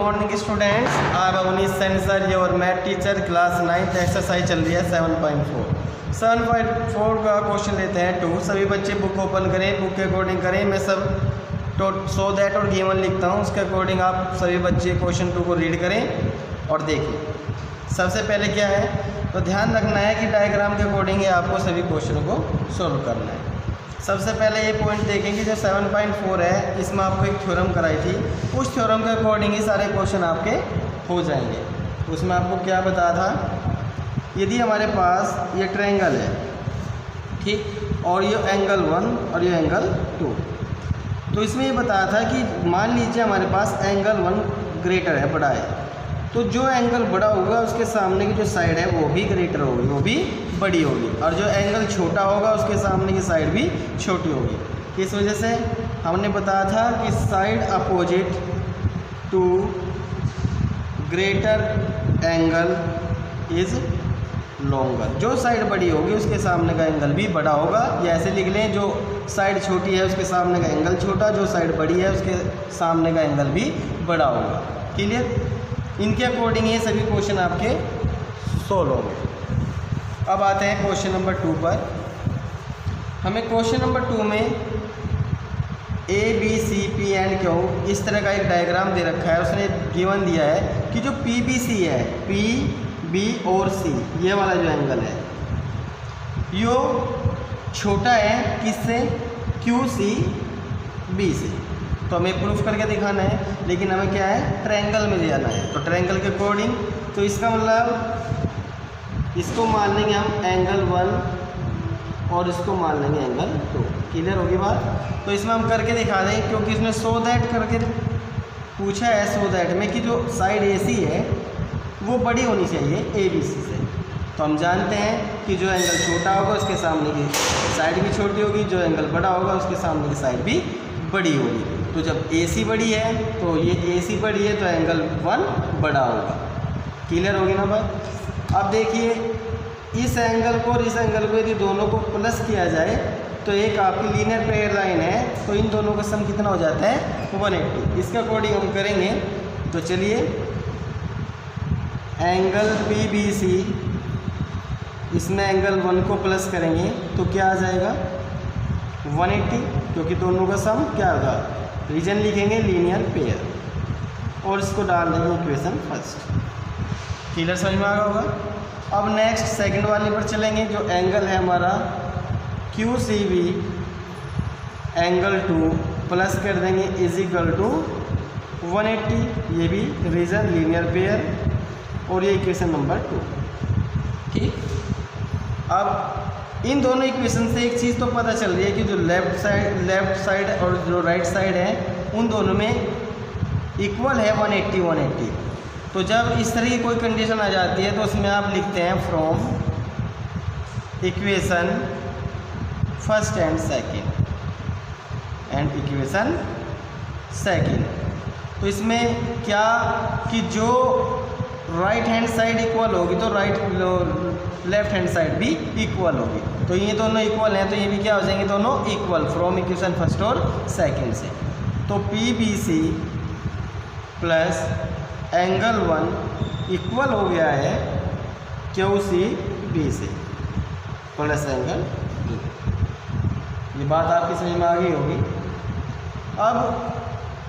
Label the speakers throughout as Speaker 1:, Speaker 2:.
Speaker 1: Morning students, I am Avneesh Saini sir, your math teacher, class 9th। Exercise चल रही है 7.4 का क्वेश्चन लेते हैं 2। सभी बच्चे बुक ओपन करें, बुक के अकॉर्डिंग करें। मैं सब सो दैट और गिवन लिखता हूँ, उसके अकॉर्डिंग आप सभी बच्चे क्वेश्चन 2 को रीड करें और देखिए। सबसे पहले क्या है, तो ध्यान रखना है कि डायग्राम के अकॉर्डिंग ही आपको सभी क्वेश्चन को सोल्व करना है। सबसे पहले ये पॉइंट देखेंगे, जो 7.4 है इसमें आपको एक थ्योरम कराई थी, उस थ्योरम के अकॉर्डिंग ही सारे क्वेश्चन आपके हो जाएंगे। उसमें आपको क्या बताया था, यदि हमारे पास ये ट्रायंगल है, ठीक, और ये एंगल 1 और ये एंगल 2, तो इसमें ये बताया था कि मान लीजिए हमारे पास एंगल 1 ग्रेटर है, बड़ा है, तो जो एंगल बड़ा होगा उसके सामने की जो साइड है वो भी ग्रेटर होगी, वो भी बड़ी होगी, और जो एंगल छोटा होगा उसके सामने की साइड भी छोटी होगी। किस वजह से, हमने बताया था कि side opposite to greater angle is longer. जो साइड बड़ी होगी उसके सामने का एंगल भी बड़ा होगा, या ऐसे लिख लें, जो साइड छोटी है उसके सामने का एंगल छोटा, जो साइड बड़ी है उसके सामने का एंगल भी बड़ा होगा। क्लियर? इनके अकॉर्डिंग ये सभी क्वेश्चन आपके सोल्व होंगे। अब आते हैं क्वेश्चन नंबर 2 पर। हमें क्वेश्चन नंबर 2 में A B C P and Q इस तरह का एक डायग्राम दे रखा है। उसने गिवन दिया है कि जो PBC है, P B और C, ये वाला जो एंगल है यो छोटा है किससे, QC B से। तो हमें प्रूफ करके दिखाना है, लेकिन हमें क्या है, ट्रायंगल में जाना है। तो ट्रायंगल के अकॉर्डिंग, तो इसका मतलब इसको मान लेंगे हम एंगल 1 और इसको मान लेंगे एंगल 2। क्लियर होगी बात? तो इसमें हम करके दिखा देंगे, क्योंकि इसने सो दैट करके पूछा है, सो दैट में कि जो साइड AC है वो बड़ी होनी चाहिए ABC से। तो हम जानते हैं कि जो एंगल छोटा होगा उसके सामने की साइड भी छोटी होगी, जो एंगल बड़ा होगा उसके सामने की साइड भी बड़ी होगी। तो जब AC बड़ी है तो ये AC बड़ी है तो एंगल 1 बड़ा होगा। क्लियर होगी ना बात? अब देखिए, इस एंगल को और इस एंगल को यदि दोनों को प्लस किया जाए तो एक आपकी लीनियर पेयर लाइन है, तो इन दोनों का सम कितना हो जाता है, 180। इसके अकॉर्डिंग हम करेंगे, तो चलिए एंगल PBC, इसमें एंगल 1 को प्लस करेंगे तो क्या आ जाएगा, 180, क्योंकि दोनों का सम क्या होगा, रीजन लिखेंगे लीनियर पेयर, और इसको डाल देंगे इक्वेशन फर्स्ट। क्लियर समझ में आ गया होगा? अब नेक्स्ट सेकंड वाले पर चलेंगे। जो एंगल है हमारा QCB एंगल 2 प्लस कर देंगे इज इक्वल टू 180, ये भी रीजन लीनियर पेयर, और ये इक्वेशन नंबर 2। ठीक, अब इन दोनों इक्वेशन से एक चीज़ तो पता चल रही है कि जो लेफ्ट साइड और जो राइट साइड है उन दोनों में इक्वल है 180। तो जब इस तरह की कोई कंडीशन आ जाती है तो उसमें आप लिखते हैं from equation first and second and equation second. तो इसमें क्या कि जो राइट हैंड साइड इक्वल होगी तो लेफ्ट हैंड साइड भी इक्वल होगी। तो ये दोनों इक्वल हैं तो ये भी क्या हो जाएंगे, दोनों इक्वल फ्रॉम इक्वेशन फर्स्ट और सेकंड से। तो PBC प्लस एंगल 1 इक्वल हो गया है QCB से प्लस एंगल 2। ये बात आपकी समझ में आ गई होगी। अब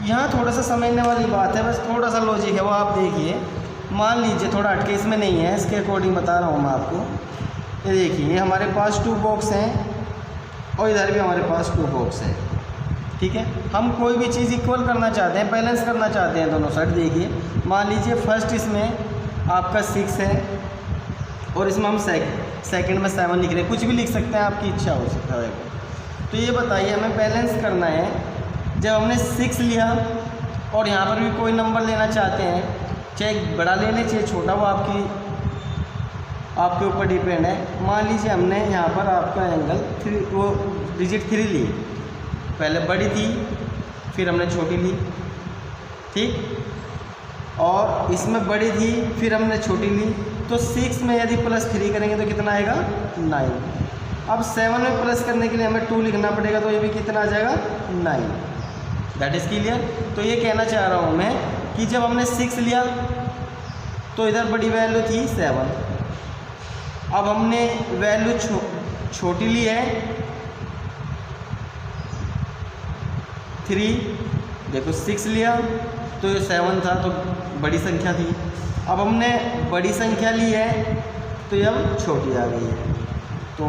Speaker 1: यहाँ थोड़ा सा समझने वाली बात है, बस थोड़ा सा लॉजिक है, वो आप देखिए। मान लीजिए थोड़ा हटके, इसमें नहीं है, इसके अकॉर्डिंग बता रहा हूँ मैं आपको। ये देखिए, ये हमारे पास 2 बॉक्स हैं और इधर भी हमारे पास 2 बॉक्स हैं। ठीक है, हम कोई भी चीज़ इक्वल करना चाहते हैं, बैलेंस करना चाहते हैं दोनों साइड। देखिए, मान लीजिए फर्स्ट इसमें आपका 6 है और इसमें हम सेकंड में 7 लिख रहे हैं, कुछ भी लिख सकते हैं, आपकी इच्छा हो सकता है। तो ये बताइए, हमें बैलेंस करना है। जब हमने 6 लिया और यहाँ पर भी कोई नंबर लेना चाहते हैं, चाहे बड़ा ले लें चाहे छोटा, वो आपके ऊपर डिपेंड है। मान लीजिए हमने यहाँ पर आपका एंगल 3, वो डिजिट 3 ली, पहले बड़ी थी फिर हमने छोटी ली, ठीक, और इसमें बड़ी थी फिर हमने छोटी ली। तो 6 में यदि +3 करेंगे तो कितना आएगा, 9। अब 7 में प्लस करने के लिए हमें 2 लिखना पड़ेगा, तो ये भी कितना आ जाएगा, 9। That is clear. तो ये कहना चाह रहा हूँ मैं कि जब हमने 6 लिया तो इधर बड़ी वैल्यू थी 7, अब हमने वैल्यू छोटी ली है 3, देखो 6 लिया तो ये 7 था तो बड़ी संख्या थी, अब हमने बड़ी संख्या ली है तो ये अब छोटी आ गई है। तो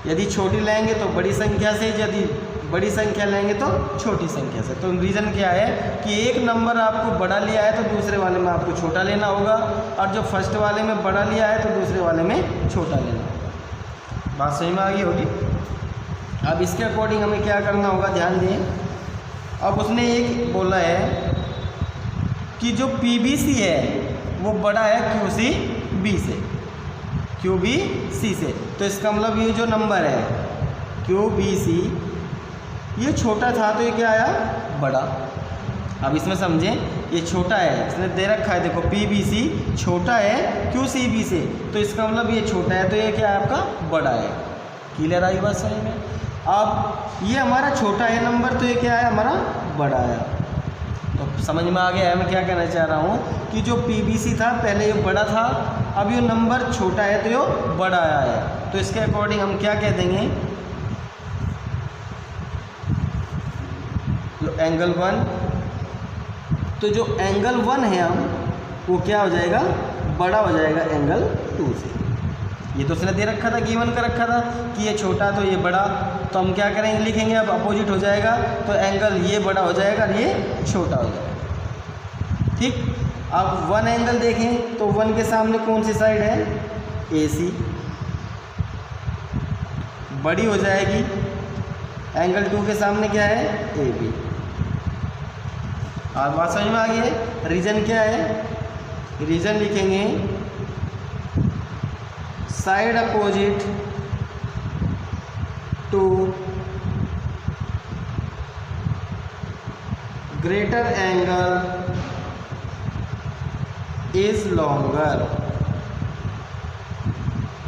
Speaker 1: यदि छोटी लेंगे तो बड़ी संख्या से, यदि बड़ी संख्या लेंगे तो छोटी संख्या से। तो रीज़न क्या है कि एक नंबर आपको बड़ा लिया है तो दूसरे वाले में आपको छोटा लेना होगा, और जो फर्स्ट वाले में बड़ा लिया है तो दूसरे वाले में छोटा लेना होगा। बात समझ में आ गई होगी। अब इसके अकॉर्डिंग हमें क्या करना होगा, ध्यान दें। अब उसने एक बोला है कि जो PBC है वो बड़ा है QCB से, QBC से। तो इसका मतलब ये जो नंबर है QBC ये छोटा था तो ये क्या आया, बड़ा। अब इसमें समझें, ये छोटा है, इसने दे रखा है देखो PBC छोटा है QCB से, तो इसका मतलब ये छोटा है तो ये क्या है आपका बड़ा है। क्लियर आई बात समझ में। अब ये हमारा छोटा है नंबर तो ये क्या है हमारा बड़ा है। तो समझ में आ गया है मैं क्या कहना चाह रहा हूँ कि जो PBC था पहले ये बड़ा था, अब ये नंबर छोटा है तो ये बड़ा आया है। तो इसके अकॉर्डिंग हम क्या कह देंगे, जो एंगल 1, तो जो एंगल 1 है हम वो क्या हो जाएगा, बड़ा हो जाएगा एंगल 2 से। ये तो उसने दे रखा था, गिवन कर रखा था कि ये छोटा तो ये बड़ा, तो हम क्या करेंगे, लिखेंगे अब अपोजिट हो जाएगा, तो एंगल ये बड़ा हो जाएगा और ये छोटा हो जाएगा। ठीक। अब 1 एंगल देखें तो 1 के सामने कौन सी साइड है, AC, बड़ी हो जाएगी। एंगल 2 के सामने क्या है, AB। अब बात समझ में आ गई है। रीजन क्या है, रीजन लिखेंगे side opposite to greater angle is longer.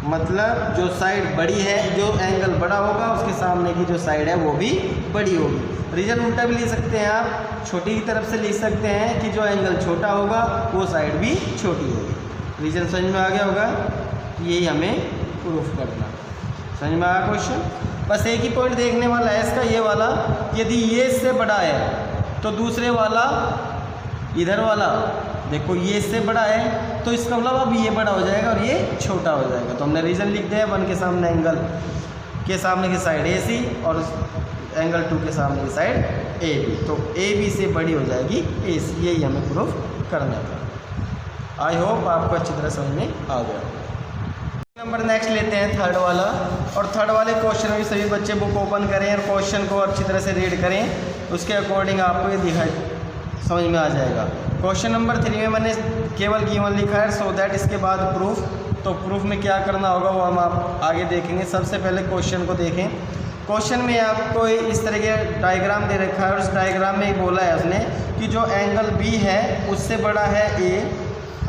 Speaker 1: मतलब जो साइड बड़ी है, जो एंगल बड़ा होगा उसके सामने की जो साइड है वो भी बड़ी होगी। रीजन उल्टा भी ले सकते हैं आप, छोटी की तरफ से लिख सकते हैं कि जो एंगल छोटा होगा वो साइड भी छोटी होगी। रीजन समझ में आ गया होगा, यही हमें प्रूफ करना। समझ में आया क्वेश्चन। बस एक ही पॉइंट देखने वाला है इसका, ये वाला, यदि ये इससे बड़ा है तो दूसरे वाला, इधर वाला देखो ये इससे बड़ा है तो इसका मतलब अब ये बड़ा हो जाएगा और ये छोटा हो जाएगा। तो हमने रीजन लिख दिया है, 1 के सामने एंगल के सामने की साइड AC और एंगल 2 के सामने की साइड AB, तो AB से बड़ी हो जाएगी AC। यही हमें प्रूफ करना था। आई होप आपको अच्छी तरह समझ में आ गया। नंबर नेक्स्ट लेते हैं थर्ड वाला, और थर्ड वाले क्वेश्चन में सभी बच्चे बुक ओपन करें और क्वेश्चन को अच्छी तरह से रीड करें, उसके अकॉर्डिंग आपको ये दिखाई समझ में आ जाएगा। क्वेश्चन नंबर 3 में मैंने केवल गिवन लिखा है, सो दैट इसके बाद प्रूफ। तो प्रूफ में क्या करना होगा वो हम आप आगे देखेंगे। सबसे पहले क्वेश्चन को देखें। क्वेश्चन में आपको इस तरह के डायग्राम दे रखा है और उस डायग्राम में बोला है उसने कि जो एंगल B है उससे बड़ा है A,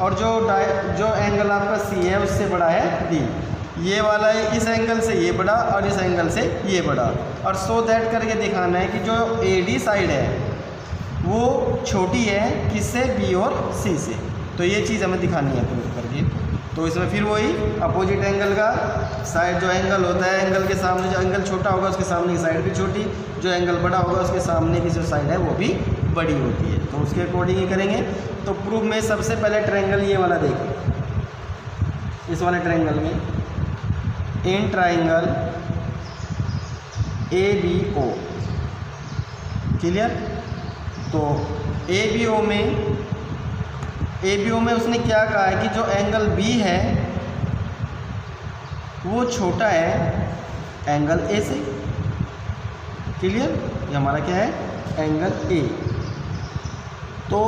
Speaker 1: और जो एंगल आपका C है उससे बड़ा है D। ये वाला है इस एंगल से ये बड़ा और इस एंगल से ये बड़ा, और सो दैट करके दिखाना है कि जो AD साइड है वो छोटी है किससे, B और C से। तो ये चीज़ हमें दिखानी है प्रूफ करके। तो इसमें फिर वही अपोजिट एंगल का साइड, जो एंगल होता है एंगल के सामने जो एंगल छोटा होगा उसके सामने की साइड भी छोटी, जो एंगल बड़ा होगा उसके सामने की जो साइड है वो भी बड़ी होती है। तो उसके अकॉर्डिंग ही करेंगे। तो प्रूफ में सबसे पहले ट्रायंगल ये वाला देखें, इस वाले ट्रायंगल में इन ट्रायंगल ABO, क्लियर। तो ABO में उसने क्या कहा है कि जो एंगल B है वो छोटा है एंगल A से, क्लियर। ये हमारा क्या है, एंगल A। तो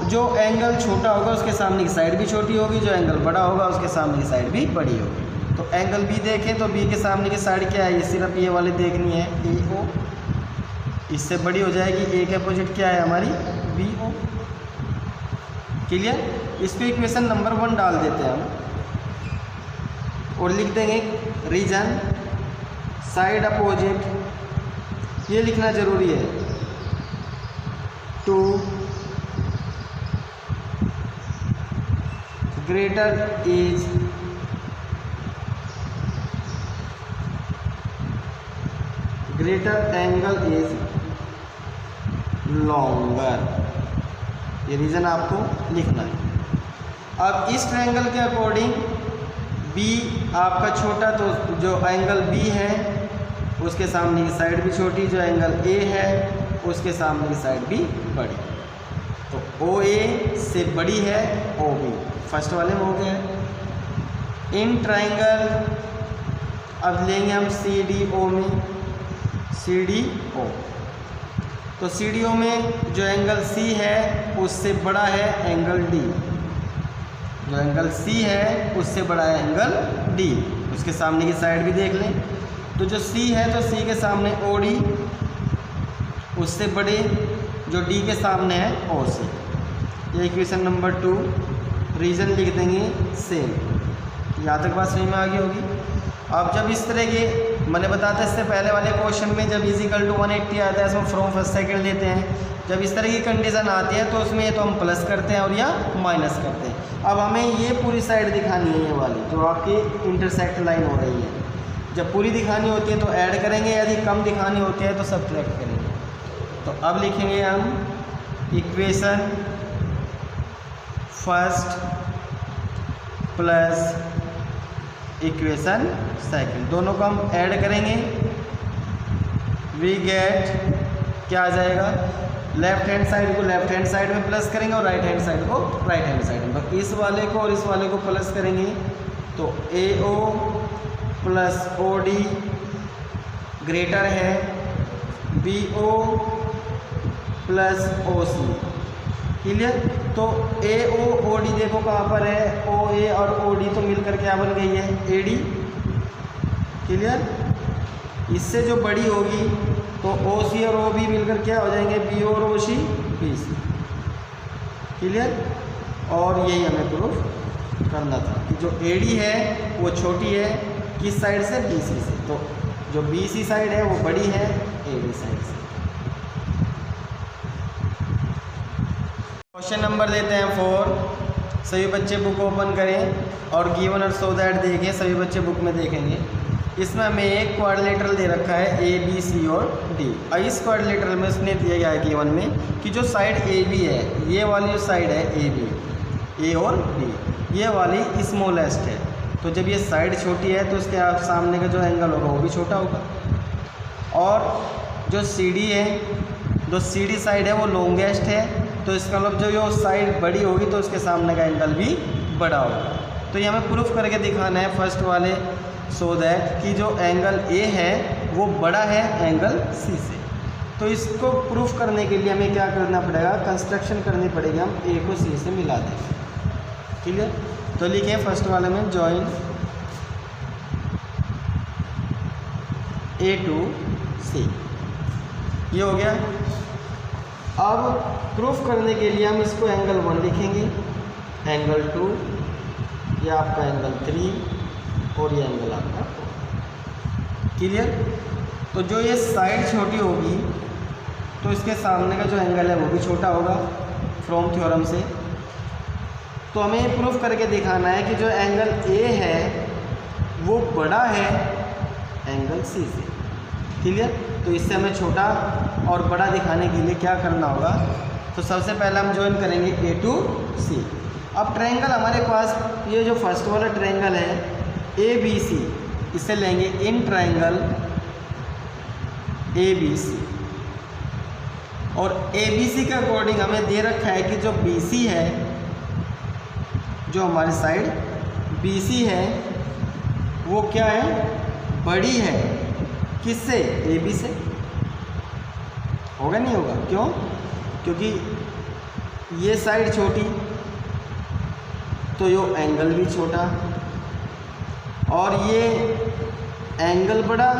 Speaker 1: जो एंगल छोटा होगा उसके सामने की साइड भी छोटी होगी, जो एंगल बड़ा होगा उसके सामने की साइड भी बड़ी होगी। तो एंगल B देखें तो B के सामने की साइड क्या है, ये सिर्फ ये वाली देखनी है AO, इससे बड़ी हो जाएगी। A के अपोजिट क्या है हमारी BO, क्लियर। इसको इक्वेशन नंबर 1 डाल देते हैं हम और लिख देंगे रीजन साइड अपोजिट, ये लिखना ज़रूरी है, to greater is greater angle is longer, ये रीज़न आपको लिखना है। अब इस ट्रायंगल के अकॉर्डिंग बी आपका छोटा, तो जो एंगल बी है उसके सामने की साइड भी छोटी, जो एंगल ए है उसके सामने की साइड भी बड़ी। तो ओ ए से बड़ी है ओ बी, फर्स्ट वाले में हो गया। इन ट्रायंगल अब लेंगे हम सी डी ओ में, सी डी ओ, तो सी डी ओ में जो एंगल सी है उससे बड़ा है एंगल डी, जो एंगल सी है उससे बड़ा है एंगल डी, उसके सामने की साइड भी देख लें। तो जो सी है तो सी के सामने ओ डी, उससे बड़े जो डी के सामने है ओ सी। ये इक्वेशन नंबर 2, रीजन लिख देंगे सेम। यहाँ तक बात समझ में आ गई होगी। अब जब इस तरह के मैंने बताया था इससे पहले वाले क्वेश्चन में, जब इजिकल टू 180 आता है इसमें फ्रॉम फर्स्ट सेकंड लेते हैं, जब इस तरह की कंडीशन आती है तो उसमें तो हम प्लस करते हैं और या माइनस करते हैं। अब हमें ये पूरी साइड दिखानी है, ये वाली जो आपकी इंटरसेक्ट लाइन हो रही है। जब पूरी दिखानी होती है तो ऐड करेंगे, यदि कम दिखानी होती है तो सब्ट्रैक्ट करेंगे। तो अब लिखेंगे हम equation first plus equation second, दोनों को हम ऐड करेंगे। वी गेट क्या आ जाएगा, लेफ्ट हैंड साइड को लेफ्ट हैंड साइड में प्लस करेंगे और राइट हैंड साइड को राइट हैंड साइड में। तो इस वाले को और इस वाले को प्लस करेंगे तो A O plus O D greater है B O plus O C, clear. तो ए ओ डी देखो कहाँ पर है, ओ ए और ओ डी तो मिलकर क्या बन गई है ए डी, क्लियर। इससे जो बड़ी होगी तो ओ सी और ओ बी मिलकर क्या हो जाएंगे बी और ओ सी बी सी, क्लियर। और यही हमें प्रूफ करना था कि जो ए डी है वो छोटी है किस साइड से, बी सी से, तो जो बी सी साइड है वो बड़ी है ए डी साइड से। क्वेश्चन नंबर लेते हैं 4। सभी बच्चे बुक ओपन करें और गिवन और सो दैट देखें, सभी बच्चे बुक में देखेंगे। इसमें हमें एक क्वाड्रिलेटरल दे रखा है ए बी सी और डी। और इस क्वाड्रिलेटरल में उसने दिया गया है गिवन में कि जो साइड ए बी है, ये वाली जो साइड है ए बी, ए और बी, ये वाली स्मॉलेस्ट है। तो जब ये साइड छोटी है तो उसके सामने का जो एंगल होगा वो भी छोटा होगा। और जो सी डी है, जो सी डी साइड है वो लॉन्गेस्ट है, तो इसका मतलब जो ये साइड बड़ी होगी तो उसके सामने का एंगल भी बड़ा होगा। तो ये हमें प्रूफ करके दिखाना है फर्स्ट वाले सो दैट कि जो एंगल ए है वो बड़ा है एंगल सी से। तो इसको प्रूफ करने के लिए हमें क्या करना पड़ेगा, कंस्ट्रक्शन करनी पड़ेगी। हम ए को सी से मिला देंगे, क्लियर। तो लिखे फर्स्ट वाले में जॉइन ए टू सी, ये हो गया। अब प्रूफ करने के लिए हम इसको एंगल 1 लिखेंगे, एंगल 2, ये आपका एंगल 3 और ये एंगल आपका 4, क्लियर। तो जो ये साइड छोटी होगी तो इसके सामने का जो एंगल है वो भी छोटा होगा फ्रॉम थ्योरम से। तो हमें प्रूफ करके दिखाना है कि जो एंगल ए है वो बड़ा है एंगल सी से, क्लियर। तो इससे हमें छोटा और बड़ा दिखाने के लिए क्या करना होगा, तो सबसे पहले हम ज्वाइन करेंगे ए टू सी। अब ट्रायंगल हमारे पास ये जो फर्स्ट वाला ट्रायंगल है ए बी सी, इसे लेंगे in triangle A B C. और ए बी सी के अकॉर्डिंग हमें दे रखा है कि जो बी सी है, जो हमारी साइड बी सी है वो क्या है, बड़ी है किससे, ए बी से। होगा नहीं होगा, क्यों, क्योंकि ये साइड छोटी तो ये एंगल भी छोटा, और ये एंगल बड़ा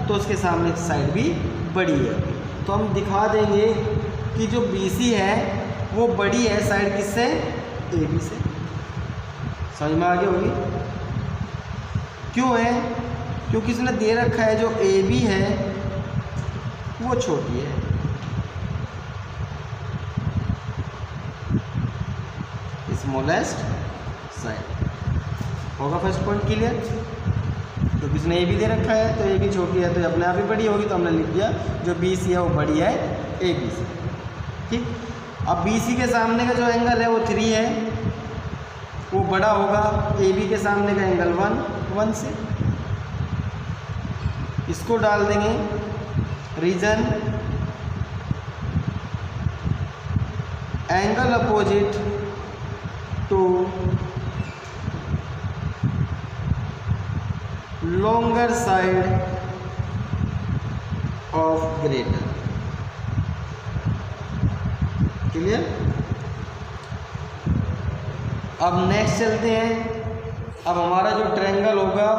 Speaker 1: तो उसके सामने की साइड भी बड़ी है। तो हम दिखा देंगे कि जो बी सी है वो बड़ी है साइड किससे, ए बी से। समझ में आ गई होगी क्यों है, क्योंकि इसने दे रखा है जो ए बी है वो छोटी है, स्मॉलेस्ट साइड। होगा फर्स्ट पॉइंट क्लियर? तो किसने ए बी दे रखा है, तो ए बी छोटी है तो अपने आप ही बड़ी होगी, तो हमने लिख दिया जो बी सी है वो बड़ी है ए बी से। ठीक, अब बी सी के सामने का जो एंगल है वो 3 है, वो बड़ा होगा ए बी के सामने का एंगल 1 से। इसको डाल देंगे reason angle opposite to longer side of greater. Clear? अब नेक्स्ट चलते हैं। अब हमारा जो ट्रायंगल होगा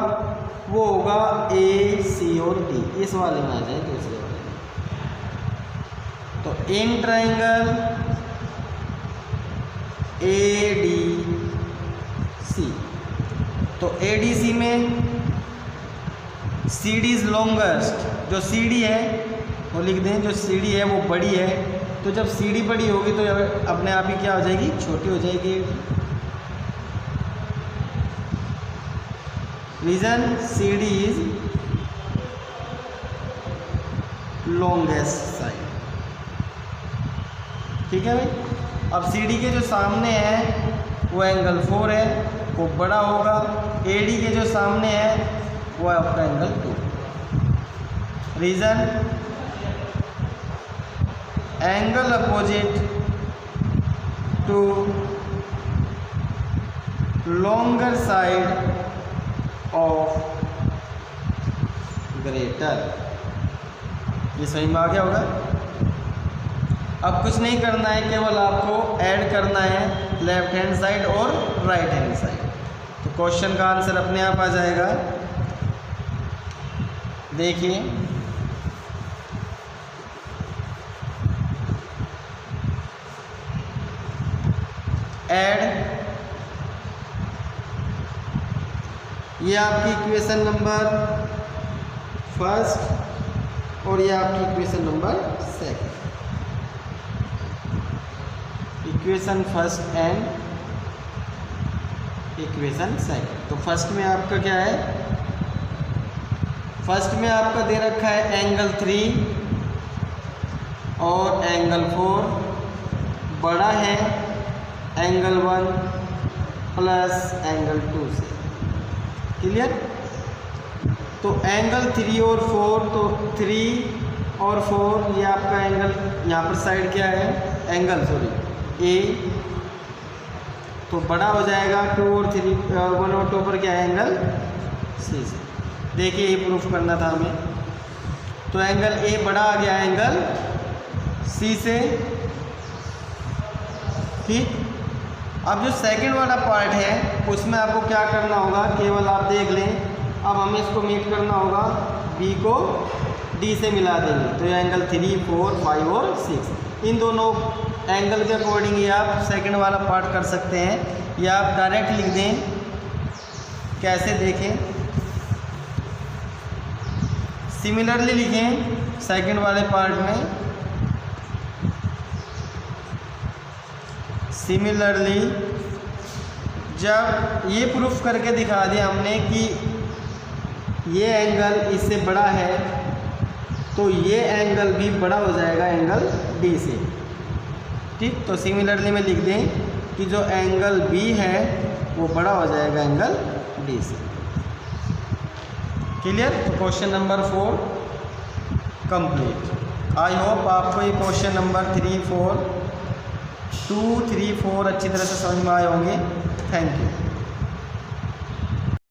Speaker 1: वो होगा ए सी और डी, इस वाले में आ जाए दूसरे वाले में। तो in triangle A D C, तो ए डी सी में सी डी इज लॉन्गेस्ट, जो सी डी है वो लिख दें, जो सी डी है वो बड़ी है, तो जब सी डी बड़ी होगी तो अपने आप ही क्या हो जाएगी, छोटी हो जाएगी। Reason C D is longest side. ठीक है भाई। अब सी डी के जो सामने है वो एंगल 4 है, वो बड़ा होगा। ए डी के जो सामने है वो है आपका angle 2। Reason angle opposite to longer side of greater. ये समझ में आ गया होगा? अब कुछ नहीं करना है, केवल आपको ऐड करना है लेफ्ट हैंड साइड और राइट हैंड साइड, तो क्वेश्चन का आंसर अपने आप आ जाएगा। देखिए ऐड, ये आपकी इक्वेशन नंबर फर्स्ट और ये आपकी equation number second. Equation first and equation second. तो फर्स्ट में आपका क्या है, फर्स्ट में आपका दे रखा है एंगल 3 और एंगल 4 बड़ा है एंगल 1 प्लस एंगल 2 से। क्लियर? तो एंगल 3 और 4, तो 3 और 4 ये आपका एंगल, यहाँ पर साइड क्या है, एंगल ए, तो बड़ा हो जाएगा 2 और 3 1 और 2 पर क्या है, एंगल सी से। देखिए ये प्रूफ करना था हमें, तो एंगल ए बड़ा आ गया एंगल सी से। ठीक, अब जो सेकंड वाला पार्ट है उसमें आपको क्या करना होगा, केवल आप देख लें, अब हमें इसको मीट करना होगा, बी को डी से मिला देंगे, तो ये एंगल 3, 4, 5 और 6, इन दोनों एंगल के अकॉर्डिंग ये आप सेकंड वाला पार्ट कर सकते हैं, या आप डायरेक्ट लिख दें। कैसे देखें, सिमिलरली लिखें सेकंड वाले पार्ट में, सिमिलरली जब ये प्रूफ करके दिखा दिया हमने कि ये एंगल इससे बड़ा है, तो ये एंगल भी बड़ा हो जाएगा एंगल डी से। ठीक, तो सिमिलरली में लिख दें कि जो एंगल बी है वो बड़ा हो जाएगा एंगल डी से। क्लियर? तो question number 4 complete. I hope आपको ये क्वेश्चन नंबर 3, 4, 2, 3, 4 अच्छी तरह से समझ में आए होंगे। Thank you.